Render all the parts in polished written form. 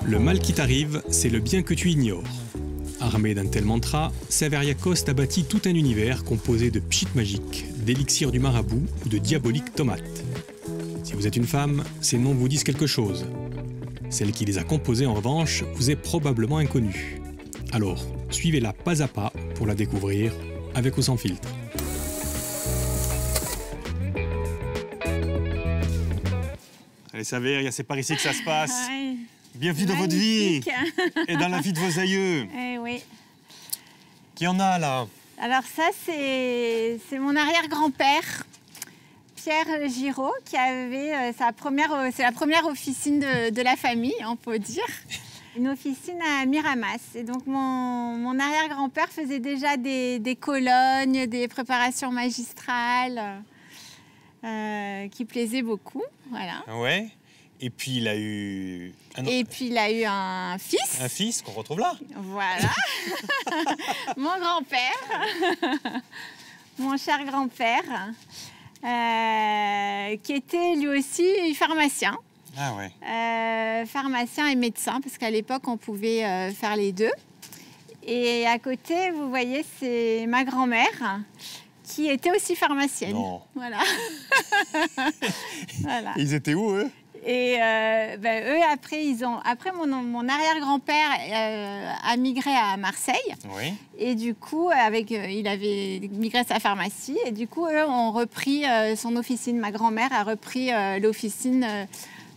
Le mal qui t'arrive, c'est le bien que tu ignores. Armé d'un tel mantra, Saveria Coste a bâti tout un univers composé de pchit magiques, d'élixirs du marabout ou de diaboliques tomates. Si vous êtes une femme, ces noms vous disent quelque chose. Celle qui les a composés, en revanche, vous est probablement inconnue. Alors, suivez-la pas à pas pour la découvrir, avec ou sans filtre. Allez, Saveria, c'est par ici que ça se passe. Ouais. Bienvenue dans votre vie et dans la vie de vos aïeux. Eh oui. Qui en a, là? Alors ça, c'est mon arrière-grand-père, Pierre Giraud, qui avait c'est la première officine de la famille, on peut dire. Une officine à Miramas. Et donc mon arrière-grand-père faisait déjà des colonnes, des préparations magistrales qui plaisaient beaucoup. Voilà. Ouais. Et puis il a eu un fils. Un fils qu'on retrouve là. Voilà. Mon grand-père, mon cher grand-père, qui était lui aussi pharmacien. Ah ouais. Pharmacien et médecin, parce qu'à l'époque, on pouvait faire les deux. Et à côté, vous voyez, c'est ma grand-mère, qui était aussi pharmacienne. Non. Voilà. Voilà. Ils étaient où, eux? Et eux, après mon arrière-grand-père a migré à Marseille. Oui. Et du coup, il avait migré sa pharmacie. Et du coup, eux ont repris son officine. Ma grand-mère a repris l'officine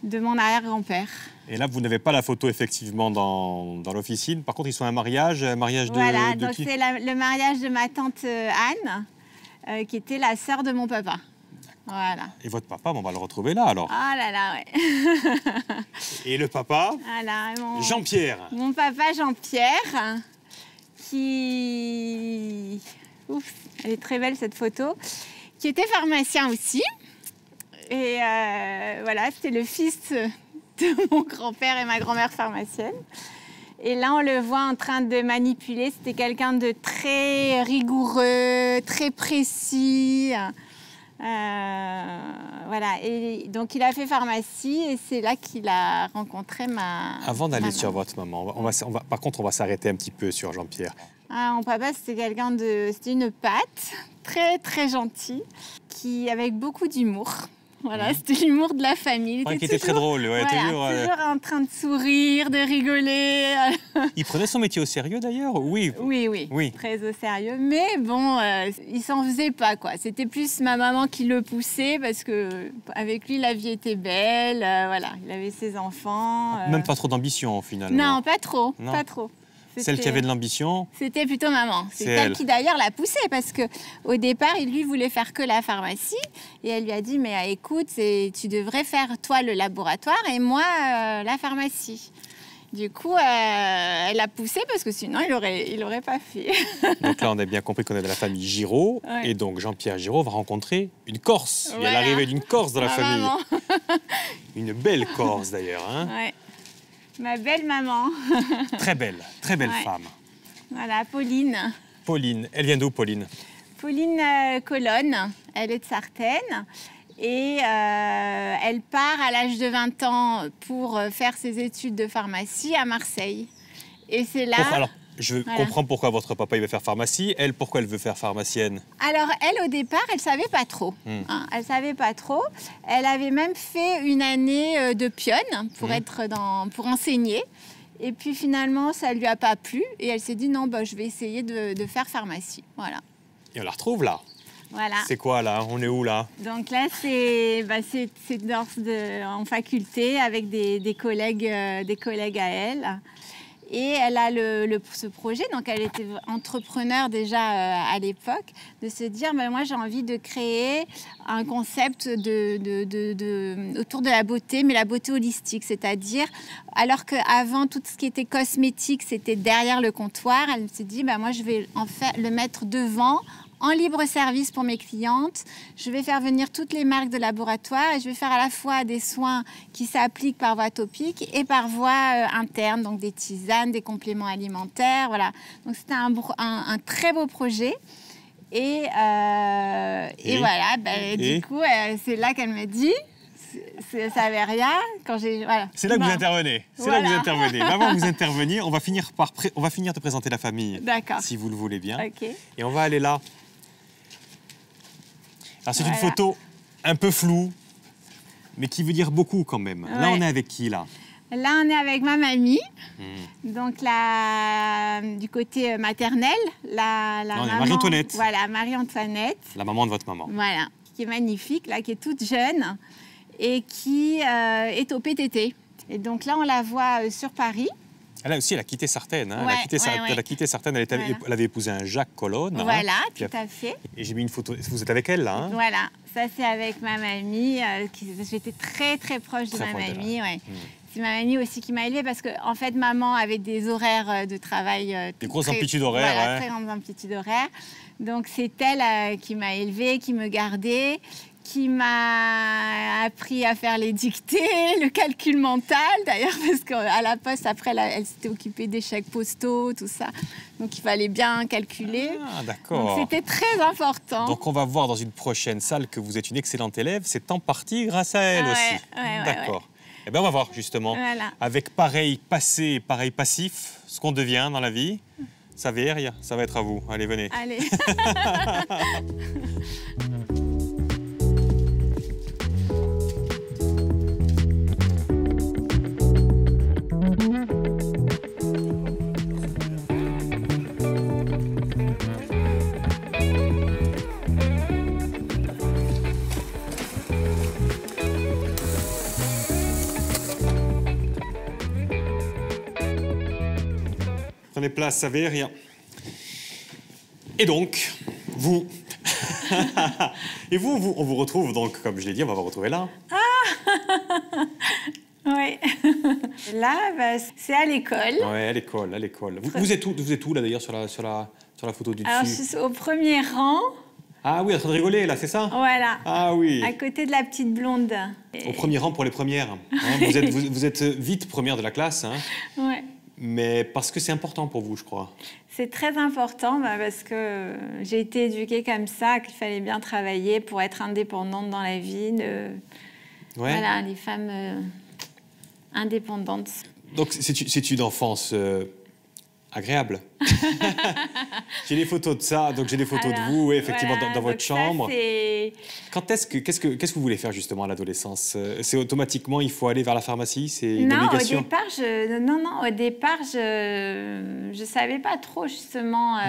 de mon arrière-grand-père. Et là, vous n'avez pas la photo, effectivement, dans l'officine. Par contre, ils sont à un mariage de Voilà, de donc qui? c'est le mariage de ma tante Anne, qui était la sœur de mon papa. Voilà. Et votre papa, on va le retrouver là, alors. Ah là là, ouais. Et le papa? Voilà, Jean-Pierre. Mon papa Jean-Pierre, qui... Ouf, elle est très belle cette photo, qui était pharmacien aussi. Et voilà, c'était le fils de mon grand-père et ma grand-mère pharmacienne. Et là, on le voit en train de manipuler. C'était quelqu'un de très rigoureux, très précis. Voilà, et donc il a fait pharmacie et c'est là qu'il a rencontré ma... Avant d'aller maman. sur votre maman, par contre, on va s'arrêter un petit peu sur Jean-Pierre. Ah, mon papa, c'était c'était une patte, très très gentil, avec beaucoup d'humour. Voilà, c'était l'humour de la famille. Qui était très drôle, ouais, voilà, toujours en train de sourire, de rigoler. Il prenait son métier au sérieux d'ailleurs? Oui. Oui, très au sérieux. Mais bon, il s'en faisait pas, quoi. C'était plus ma maman qui le poussait parce que avec lui, la vie était belle. Voilà, il avait ses enfants. Même pas trop d'ambition, finalement. Non, pas trop, Non. pas trop. Celle qui avait de l'ambition? C'était plutôt maman. C'est C'est elle elle qui d'ailleurs l'a poussé parce qu'au départ, il lui voulait faire que la pharmacie. Et elle lui a dit, mais écoute, tu devrais faire toi le laboratoire et moi la pharmacie. Du coup, elle a poussé parce que sinon, il aurait pas fait. Donc là, on a bien compris qu'on est de la famille Giraud. Ouais. Et donc, Jean-Pierre Giraud va rencontrer une Corse. Il y a Voilà. l'arrivée d'une Corse dans la Ma famille. maman. Une belle Corse, d'ailleurs. Hein. Ouais. Ma belle maman. Très belle Ouais. femme. Voilà, Pauline. Pauline. Elle vient d'où, Pauline? Pauline Colonne, elle est de Sartène. Et elle part à l'âge de 20 ans pour faire ses études de pharmacie à Marseille. Et c'est là... Alors, je Voilà. comprends pourquoi votre papa il veut faire pharmacie. Elle, pourquoi elle veut faire pharmacienne? Alors, elle, au départ, elle ne savait pas trop. Hein, elle ne savait pas trop. Elle avait même fait une année de pionne pour enseigner. Et puis, finalement, ça ne lui a pas plu. Et elle s'est dit, non, je vais essayer de faire pharmacie. Voilà. Et on la retrouve là. Voilà. C'est quoi là? On est où là? Donc là, c'est en faculté avec des collègues à elle. Et elle a ce projet, donc elle était entrepreneur déjà à l'époque, de se dire, moi j'ai envie de créer un concept autour de la beauté, mais la beauté holistique, c'est-à-dire, alors qu'avant tout ce qui était cosmétique, c'était derrière le comptoir, elle s'est dit, moi je vais le mettre devant, en libre service pour mes clientes. Je vais faire venir toutes les marques de laboratoire et je vais faire à la fois des soins qui s'appliquent par voie topique et par voie interne, donc des tisanes, des compléments alimentaires, voilà. Donc c'était un très beau projet. Et voilà, du coup, c'est là qu'elle me dit, Saveria, quand j'ai... Voilà. C'est là que vous intervenez. C'est là que vous intervenez. Mais avant de vous intervenir, on va finir de présenter la famille. D'accord. Si vous le voulez bien. OK. Et on va aller là. Alors c'est une photo un peu floue, mais qui veut dire beaucoup quand même. Ouais. Là, on est avec qui, là? Là, on est avec ma mamie, donc du côté maternel. La maman, Marie-Antoinette. Voilà, Marie-Antoinette. La maman de votre maman. Voilà, qui est magnifique, là, qui est toute jeune et qui est au PTT. Et donc là, on la voit sur Paris. Elle a aussi, elle a quitté Sartène. Hein. Ouais, elle a quitté Sartènes. Elle avait épousé un Jacques Colonne. Voilà, hein, tout à fait. Et j'ai mis une photo. Vous êtes avec elle, là, hein? Voilà, ça c'est avec ma mamie. J'étais très, très proche de ma mamie. Ouais. C'est ma mamie aussi qui m'a élevée parce que, en fait, maman avait des horaires de travail. Des grosses amplitudes horaires. Voilà, très grandes amplitudes horaires. Donc, c'est elle qui m'a élevée, qui me gardait, qui m'a appris à faire les dictées, le calcul mental, d'ailleurs, parce qu'à la poste, après, elle s'était occupée des chèques postaux, tout ça. Donc, il fallait bien calculer. Ah, d'accord. Donc, c'était très important. Donc, on va voir dans une prochaine salle que vous êtes une excellente élève. C'est en partie grâce à elle aussi. D'accord. Ouais. Eh bien, on va voir, justement, avec pareil passé et pareil passif, ce qu'on devient dans la vie. Saveria, ça va être à vous. Allez, venez. Allez. Prenez place, Saveria. Et donc, vous... Et vous, on vous retrouve donc, comme je l'ai dit, on va vous retrouver là. Ah. Oui. Là, c'est à l'école. Oui, à l'école. Vous êtes où là, d'ailleurs, sur la photo du dessus? Alors, je suis au premier rang. Ah oui, en train de rigoler, là, c'est ça? Voilà. Ah oui. À côté de la petite blonde. Au premier rang pour les premières. Hein, vous êtes vite première de la classe. Hein. Ouais. Mais parce que c'est important pour vous, je crois. C'est très important parce que j'ai été éduquée comme ça, qu'il fallait bien travailler pour être indépendante dans la vie. Voilà, les femmes indépendantes. Donc, c'est une enfance agréable. J'ai des photos de ça, donc j'ai des photos de vous, effectivement, voilà, dans votre chambre. Qu'est-ce que vous voulez faire justement à l'adolescence? C'est automatiquement, il faut aller vers la pharmacie? C'est une obligation? Au départ, je savais pas trop justement.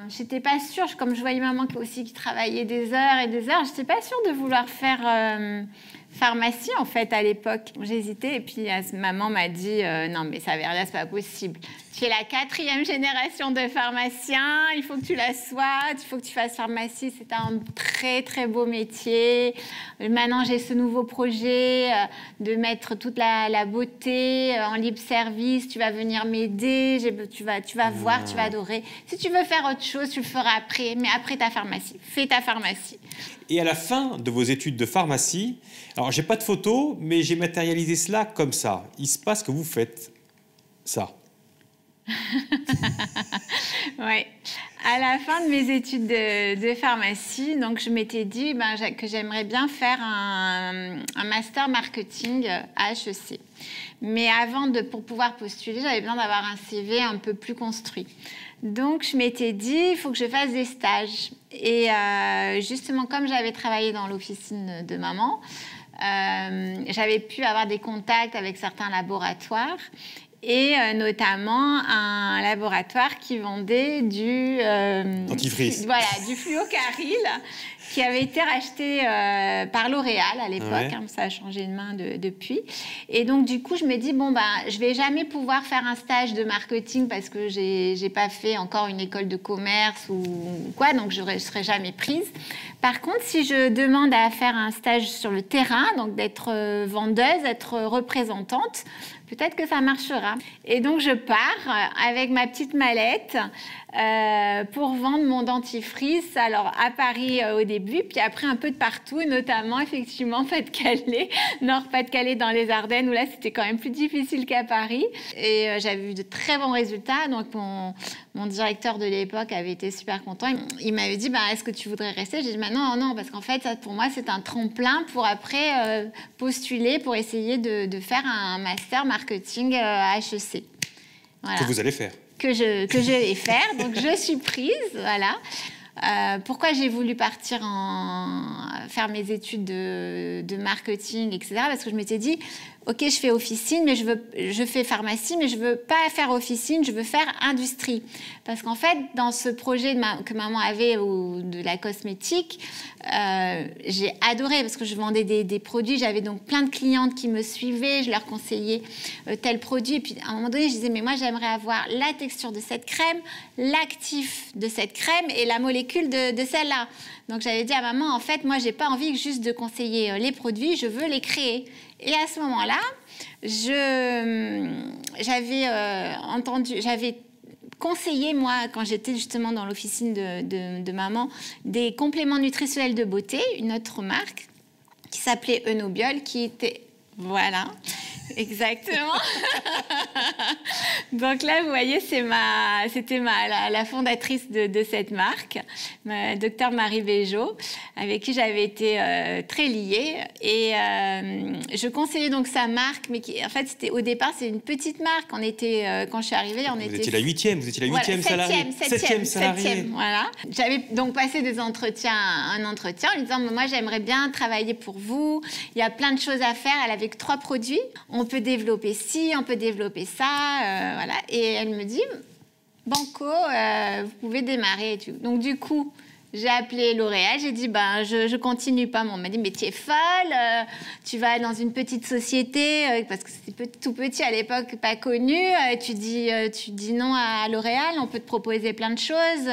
J'étais pas sûre, comme je voyais maman aussi qui travaillait des heures et des heures, j'étais pas sûre de vouloir faire pharmacie en fait à l'époque. J'hésitais et puis maman m'a dit non mais Saveria, c'est pas possible. Tu es la 4e génération de pharmaciens, il faut que tu la sois, il faut que tu fasses pharmacie, c'est un très très beau métier. Maintenant j'ai ce nouveau projet de mettre toute la beauté en libre service, tu vas venir m'aider, tu vas voir, tu vas adorer. Si tu veux faire autre chose, tu le feras après, mais après ta pharmacie, fais ta pharmacie. Et à la fin de vos études de pharmacie, alors j'ai pas de photo, mais j'ai matérialisé cela comme ça. Il se passe que vous faites ça. Oui. À la fin de mes études de pharmacie, donc je m'étais dit que j'aimerais bien faire un master marketing à HEC. Mais pour pouvoir postuler, j'avais besoin d'avoir un CV un peu plus construit. Donc, je m'étais dit, il faut que je fasse des stages. Et justement, comme j'avais travaillé dans l'officine de maman, j'avais pu avoir des contacts avec certains laboratoires et notamment un laboratoire qui vendait du dentifrice. Voilà, du fluocaryl qui avait été racheté par L'Oréal à l'époque. Hein, ça a changé de main depuis. Et donc, du coup, je me dis, je vais jamais pouvoir faire un stage de marketing parce que j'ai pas fait encore une école de commerce ou quoi, donc je serai jamais prise. Par contre, si je demande à faire un stage sur le terrain, donc d'être vendeuse, être représentante, peut-être que ça marchera. Et donc, je pars avec ma petite mallette pour vendre mon dentifrice. Alors, à Paris au début, début, puis après un peu de partout, notamment effectivement Pas-de-Calais, Nord-Pas-de-Calais dans les Ardennes, où là c'était quand même plus difficile qu'à Paris. Et j'avais eu de très bons résultats, donc mon directeur de l'époque avait été super content. Il m'avait dit, est-ce que tu voudrais rester? J'ai dit, non, parce qu'en fait, ça, pour moi, c'est un tremplin pour après postuler, pour essayer de faire un master marketing à HEC. Voilà. Que vous allez faire. Que je vais faire, donc je suis prise, voilà. Pourquoi j'ai voulu partir faire mes études de marketing, etc. Parce que je m'étais dit, ok, je fais officine, mais je fais pharmacie, mais je veux pas faire officine, je veux faire industrie. Parce qu'en fait, dans ce projet que maman avait de la cosmétique, j'ai adoré parce que je vendais des produits. J'avais donc plein de clientes qui me suivaient, je leur conseillais tel produit. Et puis à un moment donné, je disais, mais moi j'aimerais avoir la texture de cette crème, l'actif de cette crème et la molécule de celle-là. Donc j'avais dit à maman, en fait, moi j'ai pas envie juste de conseiller les produits, je veux les créer. Et à ce moment-là, j'avais conseillé, moi, quand j'étais justement dans l'officine de maman, des compléments nutritionnels de beauté, une autre marque, qui s'appelait Enobiol, qui était... Voilà, exactement. Donc là, vous voyez, c'était la fondatrice de cette marque, Dr Marie Béjot, avec qui j'avais été très liée. Et je conseillais donc sa marque, mais en fait, au départ, c'est une petite marque. Quand je suis arrivée, Vous étiez la huitième salariée. Septième salariée. Voilà. J'avais donc passé un entretien en lui disant, moi, j'aimerais bien travailler pour vous. Il y a plein de choses à faire. Elle avait que 3 produits. On peut développer ci, on peut développer ça. Voilà. Et elle me dit, banco, vous pouvez démarrer et tout. Donc, du coup, j'ai appelé L'Oréal, j'ai dit, je continue pas. On m'a dit, mais tu es folle, tu vas dans une petite société, parce que c'était tout petit à l'époque, pas connu, tu dis non à L'Oréal, on peut te proposer plein de choses,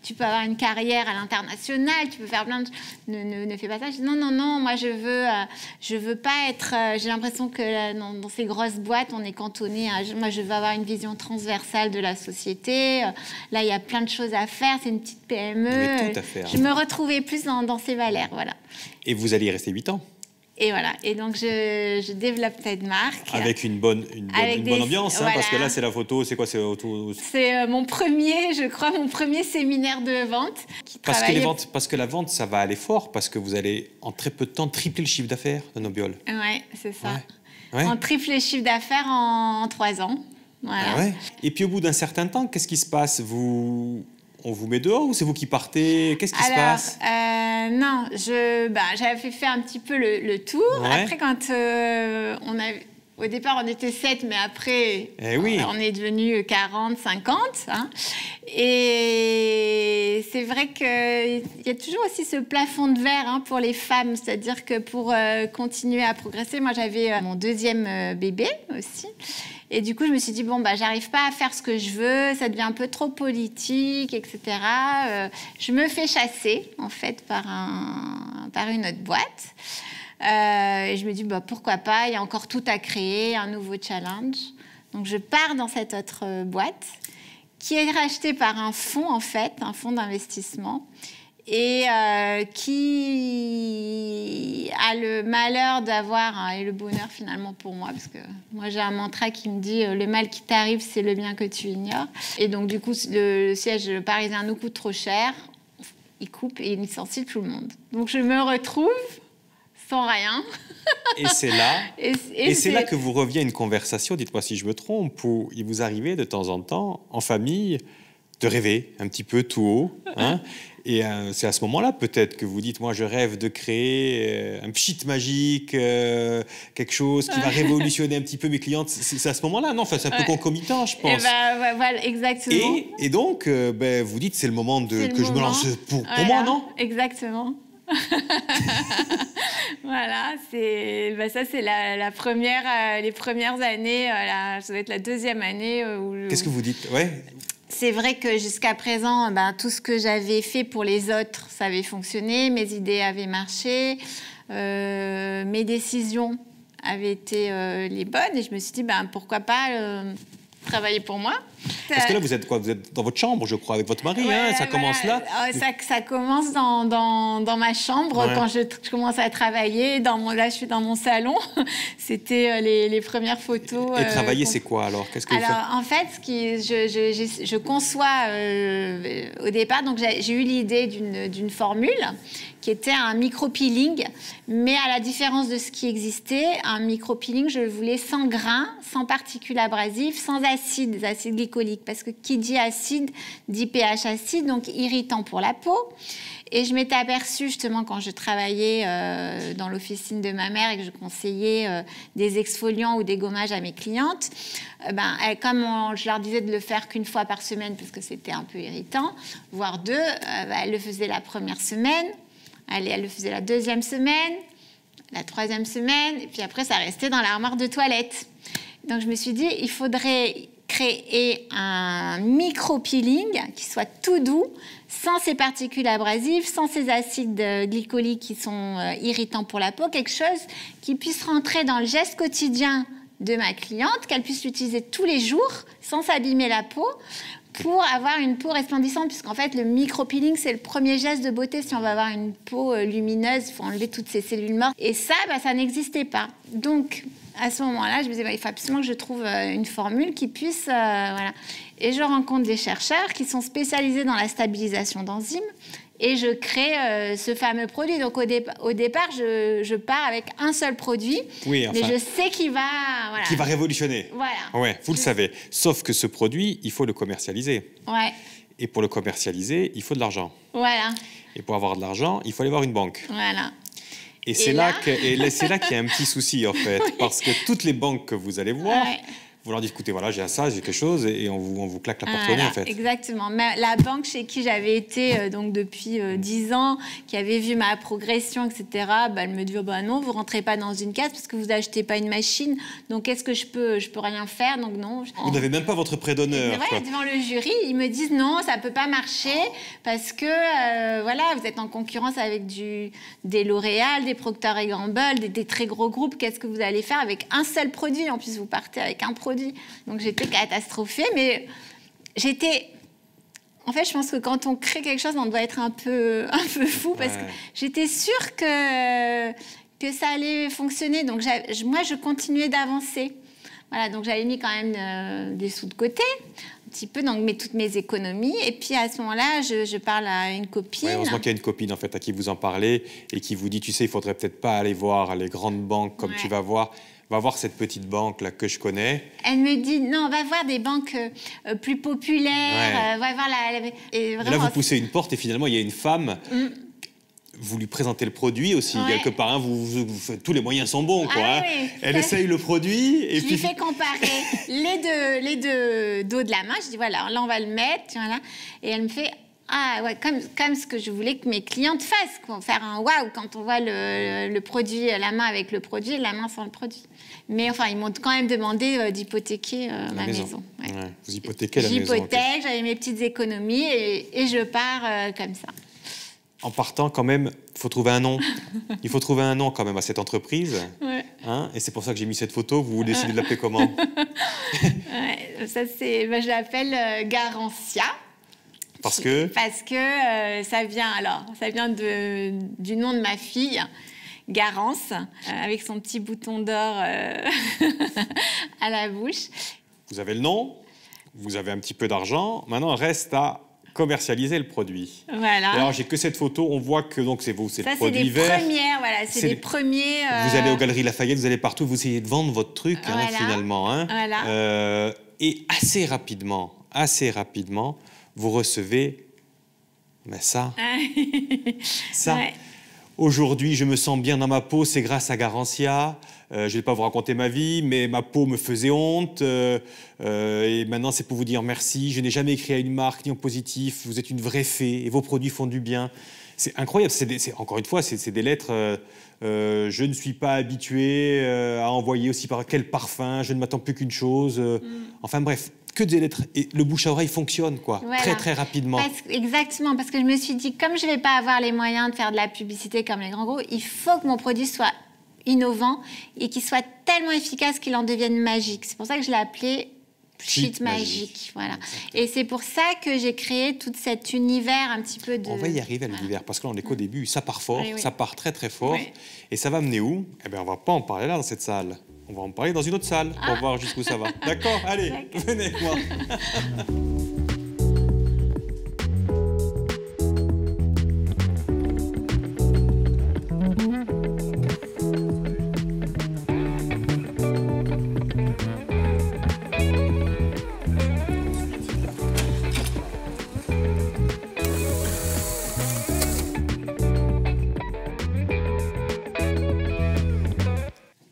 tu peux avoir une carrière à l'international, tu peux faire plein de... Ne fais pas ça. Je dis, non, moi je veux pas être... j'ai l'impression que dans ces grosses boîtes, on est cantonné. Moi, je veux avoir une vision transversale de la société. Là, il y a plein de choses à faire, c'est une petite PME. Je me retrouvais plus dans ces valeurs, voilà. Et vous allez y rester 8 ans. Et voilà. Et donc, je développe cette marque. Avec une bonne ambiance, hein, voilà. Parce que là, c'est la photo. C'est quoi? C'est mon premier séminaire de vente. Parce que la vente, ça va aller fort, parce que vous allez, en très peu de temps, tripler le chiffre d'affaires de Enobiol. Oui, c'est ça. Ouais. On triple le chiffre d'affaires en 3 ans. Voilà. Ah ouais. Et puis, au bout d'un certain temps, qu'est-ce qui se passe? On vous met dehors ou c'est vous qui partez? Qu'est-ce qui se passe? Non, j'avais fait un petit peu le tour. Ouais. Après, au départ, on était 7, mais après, on est devenu 40, 50. Hein. Et c'est vrai qu'il y a toujours aussi ce plafond de verre pour les femmes. C'est-à-dire que pour continuer à progresser, moi, j'avais mon 2e bébé aussi. Et du coup, je me suis dit, j'arrive pas à faire ce que je veux, ça devient un peu trop politique, etc. Je me fais chasser, en fait, par une autre boîte. Et je me dis, pourquoi pas, il y a encore tout à créer, un nouveau challenge. Donc, je pars dans cette autre boîte qui est rachetée par un fonds, en fait, un fonds d'investissement. Et qui a le malheur d'avoir, et le bonheur finalement pour moi, parce que moi j'ai un mantra qui me dit le mal qui t'arrive, c'est le bien que tu ignores. Et donc du coup, le siège parisien nous coûte trop cher, il coupe et il licencie tout le monde. Donc je me retrouve sans rien. Et c'est là, c'est là que vous revient une conversation, dites-moi si je me trompe, où il vous arrivait de temps en temps, en famille, de rêver un petit peu tout haut, hein. Et c'est à ce moment-là, peut-être, que vous dites, moi, je rêve de créer un pchit magique, quelque chose qui va révolutionner un petit peu mes clientes. C'est à ce moment-là, non? Enfin, c'est un peu concomitant, je pense. Voilà, exactement. Et donc, vous dites, c'est le moment je me lance pour moi, non? Exactement. Voilà, ça c'est la première, les premières années, ça doit être la 2e année. Qu'est-ce que vous dites? C'est vrai que jusqu'à présent, tout ce que j'avais fait pour les autres, ça avait fonctionné, mes idées avaient marché, mes décisions avaient été les bonnes, et je me suis dit, pourquoi pas travailler pour moi. Parce que là, vous êtes quoi? Vous êtes dans votre chambre, je crois, avec votre mari, hein, ça commence là. Ça commence dans ma chambre, quand je commence à travailler. Là, je suis dans mon salon. C'était les premières photos. Et travailler, c'est quoi alors? Qu'est-ce que vous faites? En fait, je conçois au départ, donc j'ai eu l'idée d'une formule qui était un micro-peeling, mais à la différence de ce qui existait, un micro-peeling, je le voulais sans grains, sans particules abrasives, sans acides glycoliques, parce que qui dit acide dit pH acide, donc irritant pour la peau. Et je m'étais aperçue justement quand je travaillais dans l'officine de ma mère et que je conseillais des exfoliants ou des gommages à mes clientes, comme je leur disais de le faire qu'une fois par semaine parce que c'était un peu irritant, voire deux, elles le faisaient la première semaine, elle le faisait la deuxième semaine, la troisième semaine, et puis après ça restait dans l'armoire de toilette. Donc je me suis dit, il faudrait créer un micro-peeling qui soit tout doux, sans ces particules abrasives, sans ces acides glycoliques qui sont irritants pour la peau, quelque chose qui puisse rentrer dans le geste quotidien de ma cliente, qu'elle puisse l'utiliser tous les jours sans s'abîmer la peau, pour avoir une peau resplendissante, puisqu'en fait, le micro-peeling, c'est le premier geste de beauté. Si on veut avoir une peau lumineuse, il faut enlever toutes ces cellules mortes. Et ça, ça n'existait pas. Donc, à ce moment-là, je me disais, il faut absolument que je trouve une formule qui puisse... voilà. Et je rencontre des chercheurs qui sont spécialisés dans la stabilisation d'enzymes. Et je crée ce fameux produit. Donc, au départ, je pars avec un seul produit. Oui, enfin, mais je sais qu'il va... Voilà. Qui va révolutionner. Voilà. Ouais, vous le savez. Sauf que ce produit, il faut le commercialiser. Ouais. Et pour le commercialiser, il faut de l'argent. Voilà. Et pour avoir de l'argent, il faut aller voir une banque. Voilà. Et c'est là qu'il y a un petit souci, en fait. Oui. Parce que toutes les banques que vous allez voir... Ouais. Vous leur dites, écoutez, voilà, j'ai ça, j'ai quelque chose, et on vous claque la porte-monnaie, en fait. Exactement. Mais la banque chez qui j'avais été donc depuis 10 ans, qui avait vu ma progression, etc., elle me dit, non, vous rentrez pas dans une case parce que vous achetez pas une machine, donc est-ce que je peux rien faire, donc non. Vous n'avez même pas votre prêt d'honneur. Ouais, devant le jury, ils me disent, non, ça peut pas marcher parce que, voilà, vous êtes en concurrence avec des L'Oréal, des Procter & Gamble, des très gros groupes, qu'est-ce que vous allez faire avec un seul produit? En plus, vous partez avec un produit. Donc j'étais catastrophée, mais j'étais... En fait, je pense que quand on crée quelque chose, on doit être un peu fou, parce que j'étais sûre que ça allait fonctionner. Donc moi, je continuais d'avancer. Voilà, donc j'avais mis quand même des sous de côté, un petit peu, donc toutes mes économies. Et puis à ce moment-là, je parle à une copine. Ouais, heureusement qu'il y a une copine en fait à qui vous en parlez et qui vous dit, tu sais, il faudrait peut-être pas aller voir les grandes banques comme tu vas voir. Va voir cette petite banque là que je connais. Elle me dit non, va voir des banques plus populaires. Va voir et vraiment, là, vous poussez une porte et finalement il y a une femme. Vous lui présentez le produit aussi, quelque part. Hein, vous faites, tous les moyens sont bons, quoi. Ah, oui, elle essaye le produit et je lui fais comparer les deux dos de la main. Je dis voilà, là on va le mettre, voilà. Et elle me fait ah ouais, comme ce que je voulais que mes clientes fassent, quoi. Faire un waouh quand on voit le produit, la main avec le produit, la main sans le produit. Mais enfin, ils m'ont quand même demandé d'hypothéquer ma maison. Ouais. Ouais, vous hypothéquez la maison. J'hypothèque, j'avais mes petites économies et je pars comme ça. En partant, quand même, il faut trouver un nom. Il faut trouver un nom quand même à cette entreprise. Ouais. Hein, et c'est pour ça que j'ai mis cette photo. Vous décidez de l'appeler comment? Ça, je l'appelle Garantia. Parce que ça vient du nom de ma fille, Garance, avec son petit bouton d'or à la bouche. Vous avez le nom, vous avez un petit peu d'argent. Maintenant, il reste à commercialiser le produit. Voilà. Alors, j'ai que cette photo. On voit que donc c'est vous, c'est le produit vert. Ça, c'est des premières, voilà. C'est les premiers... Vous allez aux Galeries Lafayette, vous allez partout, vous essayez de vendre votre truc, voilà. Finalement. Hein. Voilà. Et assez rapidement, vous recevez ça. Ça. Ouais. Aujourd'hui, je me sens bien dans ma peau, c'est grâce à Garantia. Je ne vais pas vous raconter ma vie, mais ma peau me faisait honte. Et maintenant, c'est pour vous dire merci. Je n'ai jamais écrit à une marque ni en positif. Vous êtes une vraie fée et vos produits font du bien. C'est incroyable. Encore une fois, c'est des lettres. Je ne suis pas habitué à envoyer aussi par quel parfum. Je ne m'attends plus qu'une chose. Enfin bref. Que des lettres. Et le bouche à oreille fonctionne, quoi. Voilà. Très, très rapidement. Exactement, parce que je me suis dit, comme je ne vais pas avoir les moyens de faire de la publicité comme les grands groupes, il faut que mon produit soit innovant et qu'il soit tellement efficace qu'il en devienne magique. C'est pour ça que je l'ai appelé Pchit magique, voilà. Et c'est pour ça que j'ai créé tout cet univers un petit peu de... On va y arriver à l'univers, parce que là, on est qu'au début. Ça part fort, Oui, oui. ça part très très fort. Oui. Et ça va mener où? Eh bien, on va pas en parler là, dans cette salle. On va en parler dans une autre salle, pour voir jusqu'où ça va. D'accord? Allez, venez avec moi.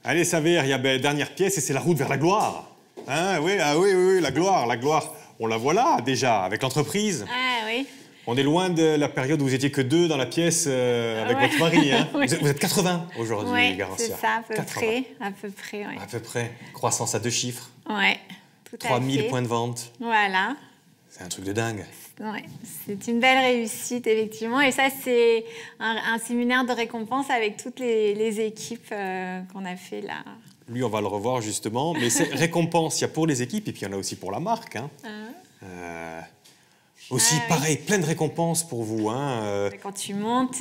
Allez, Saver, il y a la dernière pièce et c'est la route vers la gloire. Hein, oui, oui, la gloire. On la voit là, déjà, avec l'entreprise. Ah oui. On est loin de la période où vous étiez que 2 dans la pièce avec votre mari. Hein. Oui. Vous êtes 80 aujourd'hui, Oui, Garantia. c'est ça, à peu 80. près. Oui. À peu près. Croissance à 2 chiffres. Ouais, tout à 3000 fait. points de vente. Voilà. C'est un truc de dingue. Ouais, c'est une belle réussite, effectivement. Et ça, c'est un séminaire de récompense avec toutes les équipes qu'on a fait là. Lui, on va le revoir justement. Mais c'est récompense, il y a pour les équipes et puis il y en a aussi pour la marque. Hein. Aussi, pareil, plein de récompenses pour vous. Hein. Quand tu montes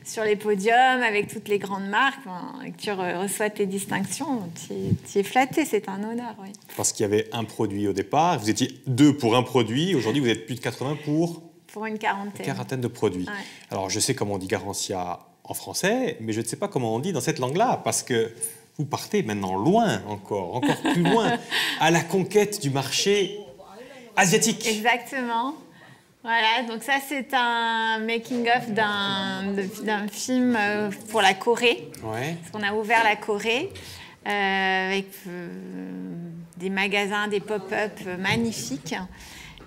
sur les podiums avec toutes les grandes marques et que tu reçois tes distinctions, tu es flatté, c'est un honneur. Oui. Parce qu'il y avait un produit au départ, vous étiez 2 pour un produit, aujourd'hui vous êtes plus de 80 pour une quarantaine. De produits. Ouais. Alors je sais comment on dit Garantia en français, mais je ne sais pas comment on dit dans cette langue-là, parce que vous partez maintenant loin encore plus loin, à la conquête du marché asiatique. Exactement. Voilà, donc ça c'est un making-of d'un film pour la Corée. Ouais. Parce qu'on a ouvert la Corée avec des magasins, des pop-up magnifiques.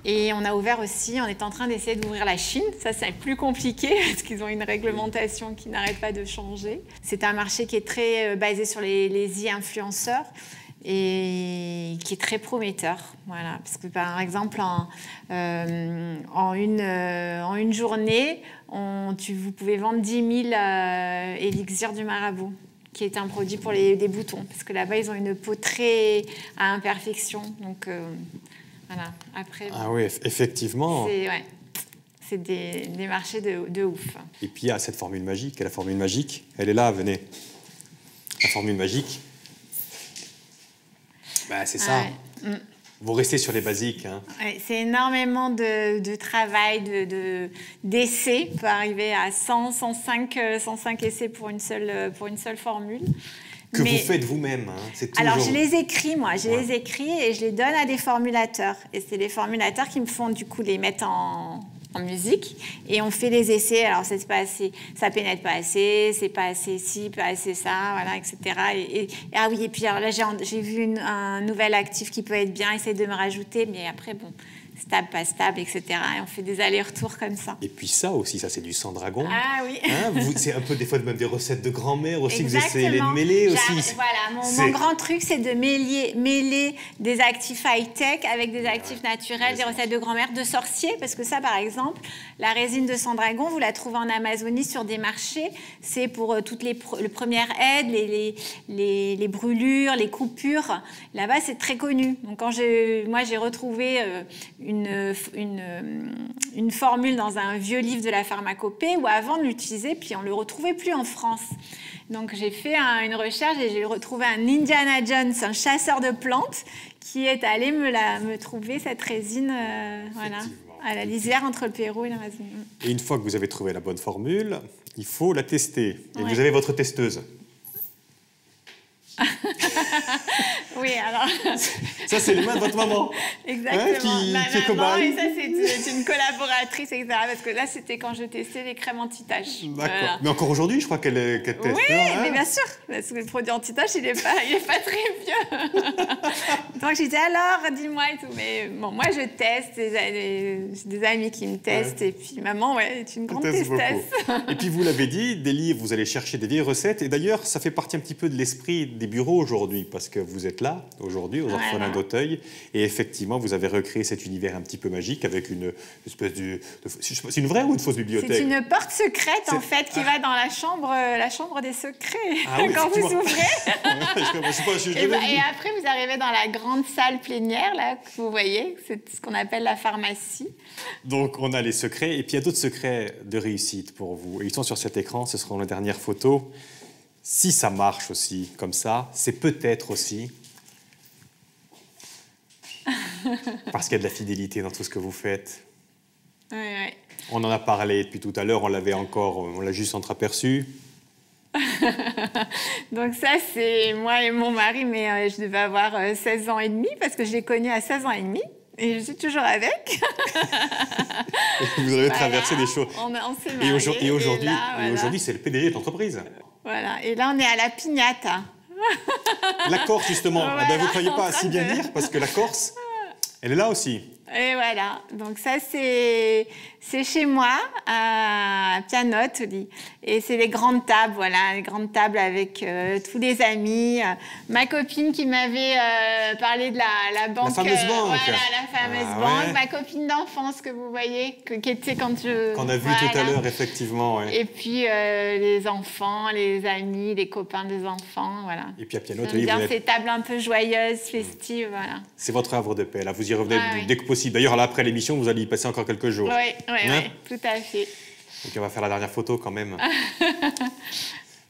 Et on a ouvert aussi, on est en train d'essayer d'ouvrir la Chine. Ça, c'est plus compliqué parce qu'ils ont une réglementation qui n'arrête pas de changer. C'est un marché qui est très basé sur les e-influenceurs et qui est très prometteur. Voilà. Parce que, par exemple, en une journée, vous pouvez vendre 10 000 élixirs du marabout, qui est un produit pour des boutons. Parce que là-bas, ils ont une peau très à imperfection. Donc... voilà. Après, ah oui, effectivement. C'est des marchés de ouf. Et puis il y a cette formule magique. Et la formule magique, elle est là, venez. La formule magique, c'est ça. Ouais. Vous restez sur les basiques. Hein. Ouais, c'est énormément de travail, d'essais pour arriver à 105 essais pour une seule formule. Que vous faites vous-même. Hein. C'est toujours... Alors, je les écris, moi. Je les écris et je les donne à des formulateurs. Et c'est les formulateurs qui me font, du coup, les mettre en musique. Et on fait les essais. Alors, c'est pas assez, ça pénètre pas assez, c'est pas assez ci, pas assez ça, voilà, etc. Ah oui, et puis alors là, j'ai vu un nouvel actif qui peut être bien, essayer de me rajouter. Mais après, bon... stable, pas stable, etc. Et on fait des allers-retours comme ça. Et puis ça aussi, ça c'est du sang dragon. Ah oui. Hein, c'est un peu des fois même des recettes de grand-mère aussi. Exactement. Que vous essayez de mêler aussi. Voilà, mon grand truc, c'est de mêler des actifs high-tech avec des actifs naturels, des recettes de grand-mère, de sorciers. Parce que ça, par exemple, la résine de sang dragon, vous la trouvez en Amazonie sur des marchés. C'est pour toutes les premières aides, les brûlures, les coupures. Là-bas, c'est très connu. Donc, moi, j'ai retrouvé... une formule dans un vieux livre de la pharmacopée où avant de l'utiliser, puis on ne le retrouvait plus en France. Donc j'ai fait une recherche et j'ai retrouvé un Indiana Jones, un chasseur de plantes, qui est allé me trouver cette résine voilà, à la lisière entre le Pérou et l'Amazonie. Et une fois que vous avez trouvé la bonne formule, il faut la tester. Et vous avez votre testeuse. Oui, alors... Ça, c'est les mains de votre maman. Exactement. Hein, qui est maman, et ça, c'est une collaboratrice, etc. Parce que là, c'était quand je testais les crèmes anti-taches. D'accord. Voilà. Mais encore aujourd'hui, je crois qu'elle teste. Oui, mais bien sûr. Parce que le produit anti-taches, il n'est pas très vieux. Donc, j'ai dit, alors, dis-moi et tout. Mais bon, moi, je teste. J'ai des amis qui me testent. Ouais. Et puis, maman, est une grande testesse. Et puis, vous l'avez dit, des livres, vous allez chercher des vieilles recettes. Et d'ailleurs, ça fait partie un petit peu de l'esprit des bureaux aujourd'hui. Parce que vous êtes là, aujourd'hui, aux Orphelins d'Auteuil. Et effectivement, vous avez recréé cet univers un petit peu magique avec une espèce c'est une vraie ou une fausse bibliothèque? C'est une porte secrète, en fait, qui va dans la chambre des secrets. Ah oui, quand vous ouvrez. Et Et après, vous arrivez dans la grande salle plénière, là, que vous voyez. C'est ce qu'on appelle la pharmacie. Donc, on a les secrets. Et puis, il y a d'autres secrets de réussite pour vous. Et ils sont sur cet écran. Ce seront les dernières photos. Si ça marche aussi comme ça, c'est peut-être aussi parce qu'il y a de la fidélité dans tout ce que vous faites. Oui, oui. On en a parlé depuis tout à l'heure. On l'a juste entreaperçu. Donc ça, c'est moi et mon mari, mais je devais avoir 16 ans et demi, parce que je l'ai connu à 16 ans et demi. Et je suis toujours avec. Vous avez traversé des choses. On s'est mariés. Et aujourd'hui, c'est le PDG de l'entreprise. Voilà. Et là, on est à la Pignata. La Corse, justement. Voilà, vous ne croyez pas si bien dire, parce que la Corse, elle est là aussi. Et voilà. Donc ça, c'est chez moi, à Pianote. Et c'est les grandes tables, voilà. Les grandes tables avec tous les amis. Ma copine qui m'avait parlé de la banque. La fameuse banque. Voilà, la fameuse banque. Ouais. Ma copine d'enfance que vous voyez, qui était quand je... Qu'on a vu tout à l'heure, effectivement. Ouais. Et puis les enfants, les amis, les copains des enfants, voilà. Et puis à Pianote, j'aime bien ces tables un peu joyeuses, festives, voilà. C'est votre havre de paix, là. Vous y revenez dès que possible. D'ailleurs, là, après l'émission, vous allez y passer encore quelques jours. Oui, tout à fait. Donc, on va faire la dernière photo quand même.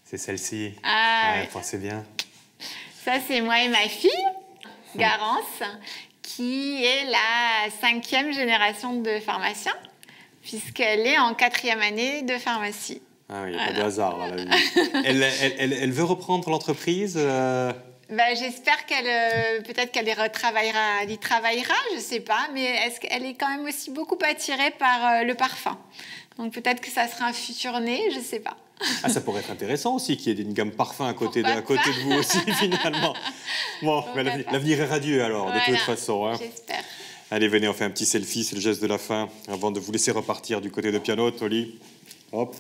C'est celle-ci. C'est bien. Ça, c'est moi et ma fille, Garance, qui est la 5e génération de pharmaciens, puisqu'elle est en 4e année de pharmacie. Ah oui, il n'y a pas de hasard, là, la vie. Elle veut reprendre l'entreprise j'espère peut-être qu'elle y travaillera, je ne sais pas, mais elle est quand même aussi beaucoup attirée par le parfum. Donc peut-être que ça sera un futur né, je ne sais pas. Ah, ça pourrait être intéressant aussi qu'il y ait une gamme parfum à côté de vous aussi, finalement. Bon, l'avenir est radieux alors, de toute façon. Hein. J'espère. Allez, venez, on fait un petit selfie, c'est le geste de la fin, avant de vous laisser repartir du côté de Pianote, Oli. Hop.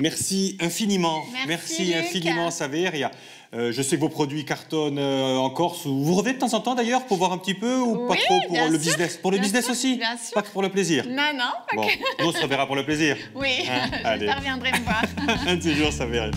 Merci infiniment. Merci infiniment, Saveria. Je sais que vos produits cartonnent en Corse. Vous revenez de temps en temps d'ailleurs pour voir un petit peu ou pas trop pour le business? Pour le business aussi? Bien sûr. Pas que pour le plaisir? Non, pas que... Nous, on se reverra pour le plaisir. Oui, je reviendrai me voir. Un de ces jours, Saveria.